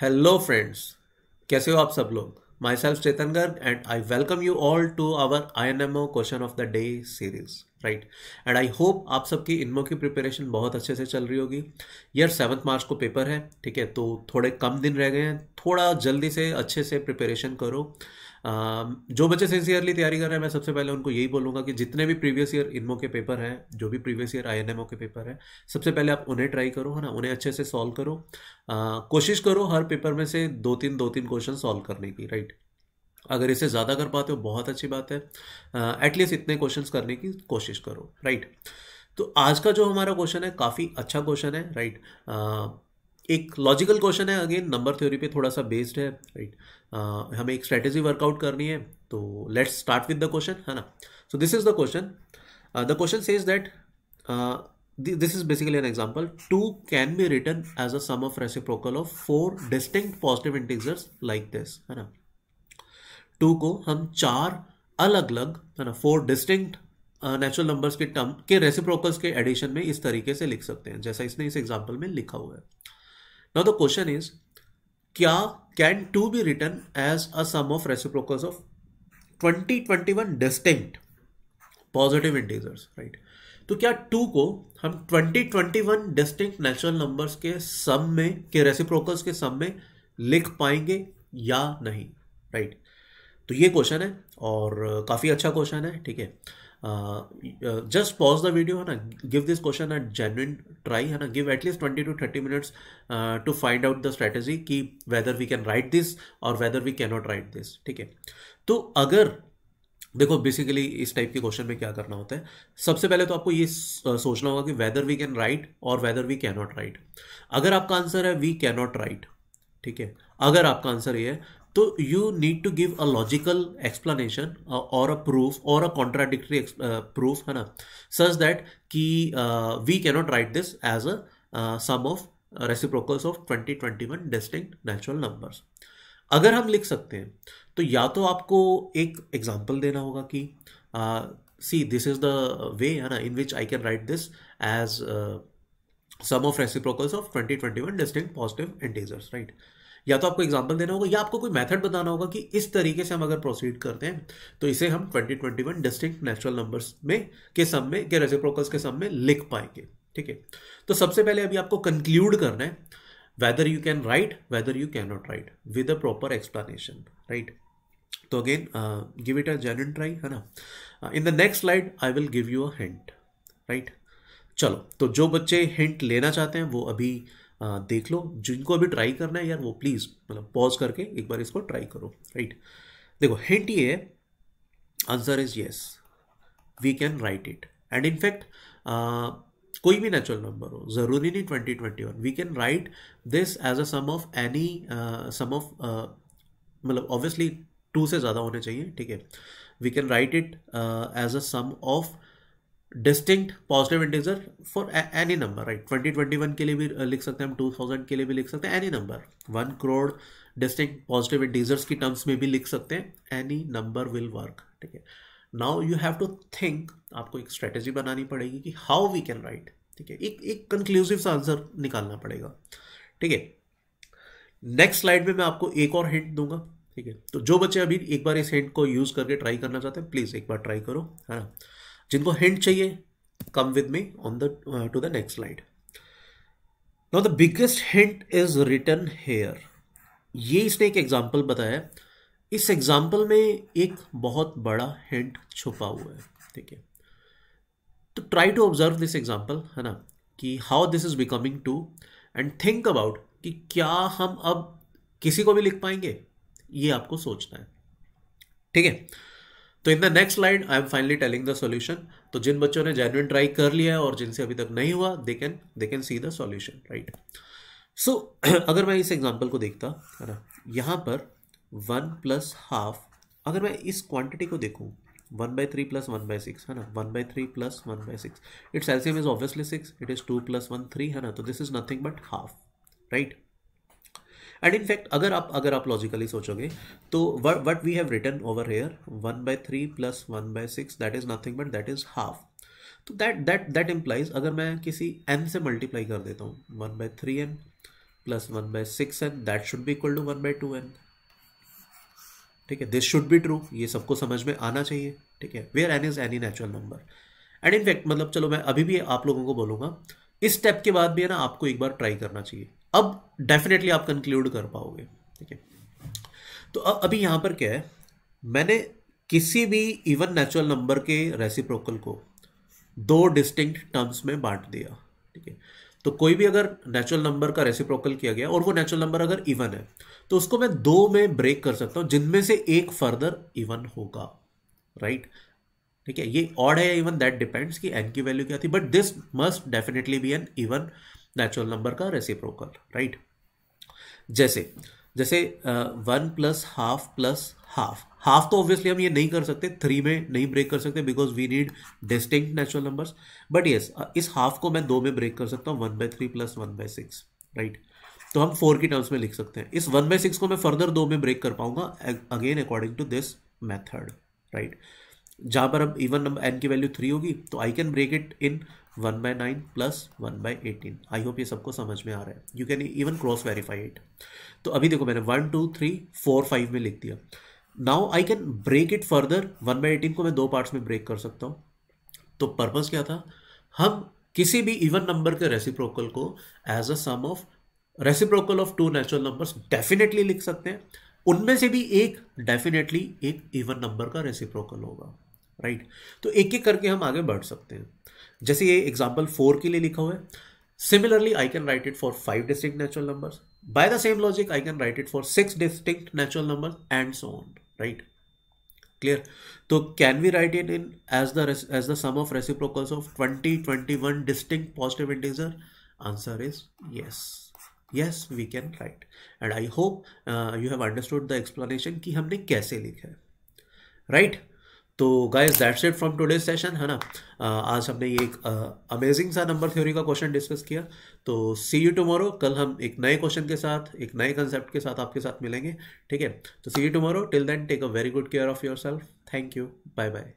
Hello friends, कैसे हो आप सब लोग। Myself Chetan Garg and I welcome you all to our INMO question of the day series. Right, and I hope आप सबकी इनमो की प्रिपरेशन बहुत अच्छे से चल रही होगी। यार 7 मार्च को पेपर है, ठीक है, तो थोड़े कम दिन रह गए हैं, थोड़ा जल्दी से अच्छे से प्रिपरेशन करो। जो बच्चे सिंसियरली तैयारी कर रहे हैं, मैं सबसे पहले उनको यही बोलूँगा कि जितने भी प्रीवियस ईयर इनमो के पेपर हैं, जो भी प्रीवियस ईयर INMO के पेपर हैं, सबसे पहले आप उन्हें ट्राई करो, है ना, उन्हें अच्छे से सॉल्व करो। कोशिश करो हर पेपर में से दो तीन क्वेश्चन सॉल्व करने की। राइट, अगर इसे ज़्यादा कर पाते हो बहुत अच्छी बात है, एटलीस्ट इतने क्वेश्चंस करने की कोशिश करो। राइट, तो आज का जो हमारा क्वेश्चन है काफ़ी अच्छा क्वेश्चन है। राइट, एक लॉजिकल क्वेश्चन है, अगेन नंबर थ्योरी पे थोड़ा सा बेस्ड है। राइट, हमें एक स्ट्रेटेजी वर्कआउट करनी है, तो let's start with the question, है ना। So this is the question. The question says that this is basically an example. 2 can be written as a sum of reciprocal of 4 distinct positive integers like this, है ना। 2 को हम 4 अलग अलग, है ना, 4 डिस्टिंक्ट नेचुरल नंबर्स के term के रेसिप्रोकल्स के एडिशन में इस तरीके से लिख सकते हैं जैसा इसने इस एग्जांपल में लिखा हुआ है। नाउ द क्वेश्चन इज, क्या can 2 be written as a sum of reciprocals of 21 distinct positive integers. Right, तो क्या 2 को हम 21 डिस्टिंक्ट नेचुरल नंबर्स के सम में, के रेसिप्रोकल्स के सम में लिख पाएंगे या नहीं। राइट, तो ये क्वेश्चन है और काफ़ी अच्छा क्वेश्चन है, ठीक है। जस्ट पॉज द वीडियो, है ना, give this question a genuine try, है ना, give at least 20 to 30 minutes to find out the strategy कि whether we can write this और whether we can not write this, ठीक है। तो अगर देखो, बेसिकली इस टाइप के क्वेश्चन में क्या करना होता है, सबसे पहले तो आपको ये सोचना होगा कि वेदर वी कैन राइट और whether we can not write. अगर आपका आंसर है वी कैन नॉट राइट, ठीक है, अगर आपका आंसर ये है, तो you need to give a logical explanation और अ प्रूफ और अ कॉन्ट्राडिक्टरी प्रूफ, है ना, सच दैट कि we can not write this as a sum of reciprocals of 21 distinct natural numbers. अगर हम लिख सकते हैं तो या तो आपको एक एग्जांपल देना होगा कि see this is the way, है ना, in which I can write this as sum of reciprocals of 21 distinct positive integers. Right, या तो आपको एग्जांपल देना होगा या आपको कोई मेथड बताना होगा कि इस तरीके से हम अगर प्रोसीड करते हैं तो इसे हम 21 डिस्टिंक्ट नेचुरल नंबर्स में के सम में, के रेसिप्रोकल्स के सम में लिख पाएंगे, ठीक है। तो सबसे पहले अभी आपको कंक्लूड करना है whether you can write, whether you cannot write with a proper explanation, right? So again, give it a genuine try, है ना। In the next slide I will give you a hint, right? चलो, तो जो बच्चे hint लेना चाहते हैं वो अभी देख लो, जिनको अभी ट्राई करना है यार वो प्लीज मतलब पॉज करके एक बार इसको ट्राई करो। राइट, देखो हिंट ये है, answer is yes, we can write it. And in fact कोई भी नेचुरल नंबर हो, जरूरी नहीं 2021, we can write this as a sum of any sum of, मतलब ऑब्वियसली 2 से ज़्यादा होने चाहिए, ठीक है। We can write it as a sum of distinct positive integer for any number. Right, 2021 के लिए भी लिख सकते हैं हम, 2000 के लिए भी लिख सकते हैं, any number, 1 crore distinct positive integers की टर्म्स में भी लिख सकते हैं, एनी नंबर विल वर्क, ठीक है। Now you have to think, आपको एक स्ट्रेटेजी बनानी पड़ेगी कि हाउ वी कैन राइट, ठीक है, एक कंक्लूसिव सा आंसर निकालना पड़ेगा, ठीक है। नेक्स्ट स्लाइड में मैं आपको एक और हिंट दूंगा, ठीक है। तो जो बच्चे अभी एक बार इस हिंट को यूज करके ट्राई करना चाहते हैं प्लीज एक बार ट्राई करो, है ना। जिनको हिंट चाहिए come with me on the to the next slide. Now the biggest hint is written here. ये इसने एक एग्जांपल बताया, इस एग्जाम्पल में एक बहुत बड़ा हिंट छुपा हुआ है, ठीक है। तो try to observe this example, है ना, कि how this is becoming two, and think about कि क्या हम अब किसी को भी लिख पाएंगे, ये आपको सोचना है, ठीक है। तो in the next slide I am finally telling the solution. तो जिन बच्चों ने जेन्युइन ट्राई कर लिया है और जिनसे अभी तक नहीं हुआ, they can see the solution, right. So अगर मैं इस एग्जाम्पल को देखता, है ना, यहाँ पर 1 प्लस हाफ, अगर मैं इस क्वांटिटी को देखूं 1/3 प्लस 1/6, है ना, 1/3 plus 1/6, it's LCM is obviously 6, it is 2 plus 1 3, है ना, तो this is nothing but half, right. And in fact अगर आप लॉजिकली सोचोगे तो what we have written over here 1/3 plus 1/6 that is nothing but that is half. तो that implies, अगर मैं किसी n से मल्टीप्लाई कर देता हूँ 1/3n plus 1/6n, that should be equal to 1/2n। ठीक है, दिस शुड बी ट्रू, ये सबको समझ में आना चाहिए। ठीक है, where n is any natural number. And in fact मतलब चलो मैं अभी भी आप लोगों को बोलूंगा, इस स्टेप के बाद भी है ना आपको एक बार ट्राई करना चाहिए, अब डेफिनेटली आप कंक्लूड कर पाओगे। ठीक है, तो अभी यहां पर क्या है, मैंने किसी भी इवन नेचुरल नंबर के रेसिप्रोकल को दो डिस्टिंक्ट टर्म्स में बांट दिया। ठीक है, तो कोई भी अगर नेचुरल नंबर का रेसिप्रोकल किया गया और वो नेचुरल नंबर अगर इवन है तो उसको मैं दो में ब्रेक कर सकता हूं, जिनमें से एक फर्दर इवन होगा। राइट, ठीक है, ये ऑड है या इवन दैट डिपेंड्स कि n की वैल्यू क्या थी, but this must definitely be an even natural number का रेसिप्रोकल। राइट, जैसे जैसे 1 प्लस हाफ, हाफ तो ऑब्वियसली हम ये नहीं कर सकते, 3 में नहीं ब्रेक कर सकते because we need distinct natural numbers, but yes इस हाफ को मैं दो में ब्रेक कर सकता हूँ, 1/3 प्लस 1/6। राइट, तो हम 4 की टर्म्स में लिख सकते हैं। इस 1/6 को मैं फर्दर दो में ब्रेक कर पाऊंगा again according to this method. Right, जहां पर अब इवन नंबर n की वैल्यू 3 होगी तो I can break it in 1/9 plus 1/18। I hope ये सबको समझ में आ रहा है, you can even cross verify it. तो अभी देखो मैंने 1 2 3 4 5 में लिख दिया, now I can break it further, 1/18 को मैं दो पार्ट्स में ब्रेक कर सकता हूँ। तो पर्पस क्या था, हम किसी भी इवन नंबर के रेसिप्रोकल को as a sum of reciprocal of two natural numbers definitely लिख सकते हैं, उनमें से भी एक डेफिनेटली एक इवन नंबर का रेसिप्रोकल होगा। राइट, तो एक एक करके हम आगे बढ़ सकते हैं। जैसे ये एग्जांपल 4 के लिए लिखा हुआ है, similarly I can write it for 5 distinct natural numbers, by the same logic I can write it for 6 distinct natural numbers and so on. Right, clear, तो can we write it in as the sum of reciprocals of 21 distinct positive integer? Answer is yes we can write, and I hope you have understood the explanation कि हमने कैसे लिखा है। Right, तो guys that's it from today's session, है ना। आज हमने ये एक अमेजिंग सा नंबर थ्योरी का क्वेश्चन डिस्कस किया। तो सी यू टुमारो, कल हम एक नए क्वेश्चन के साथ, एक नए कंसेप्ट के साथ आपके साथ मिलेंगे। ठीक है, तो see you tomorrow, till then take a very good care of yourself. Thank you, bye bye.